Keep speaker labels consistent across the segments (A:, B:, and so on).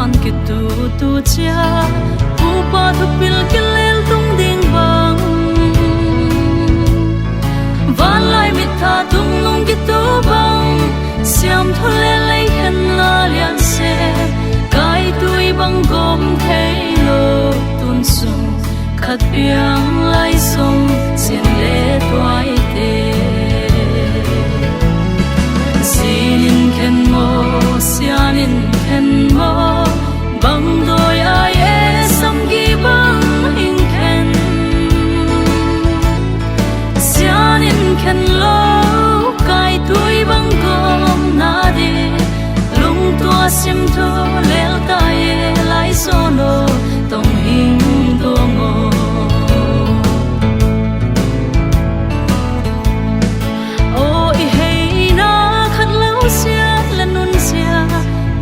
A: tuan ke tu chia upa thu pil ke lel tung ding bang van lai mit tha tung nong ke tu bang siam thu le lai khan la lian se kai tui bang gom thei lo tun sung khat piang lai song sin le toai te sinin khen mo sianin khen mo bang doi ai e sam gi bang in khen sianin khen lo kai tui bang gom na de lung tua sim tho lel ta e lai solo tong hing do mo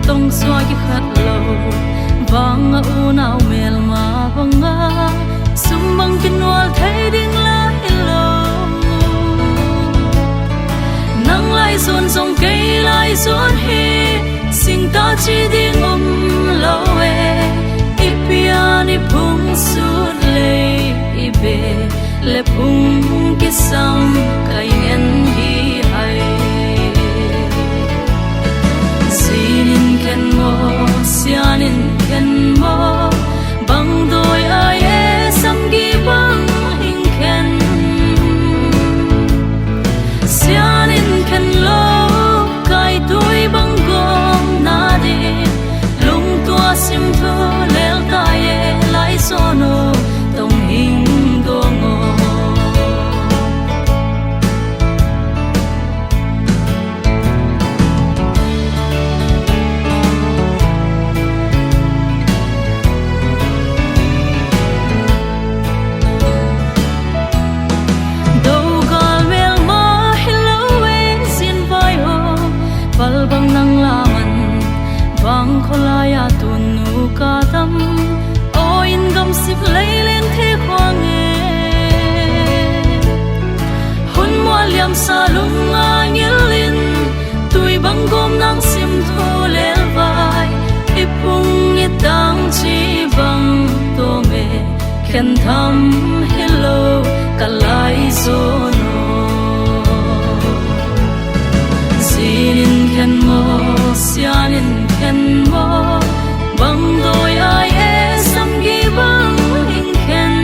A: tong xóa cái khát lâu vang u nào mel mà vanga sum bang kin wal thấy ding la hello nang lai zon zong cây lai zon he sing ta chi ding lo e ipian ipung sut le ibe le pung ki sam kai en hi hai sinin ken mo sianin ken mo bang doi ai e sam gi bang in ken sianin ken lo kai tui bang gom na de lung tua sim tho lel ta e lai sono tong hing do ngo kholaya tunu ka tam o in gam sip leilen the khwange hun mwaliam salung angilin tui bang gom nang sim tho lel vai ipung itang chi bang to me khen tham hello kalai zono sinin khen mo sianin khen mo bang doi ai e sam gi bang in khen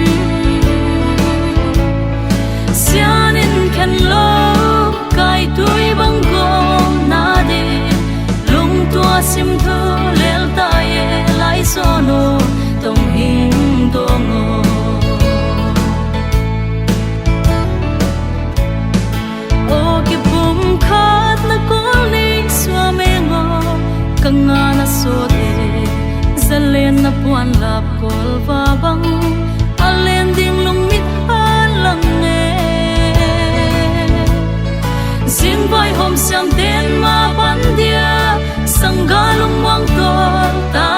A: sianin khen lo kai tui bang gom na de lung tua sim tho lel ta e lai sono tong hing do ngo o ki bum khat na ko ni swa me ngo kangana so de zalen na puan lap kol va bang alen ding lung mit han lang ne zin vai hom siam ten ma pan dia sangga lung wang tol ta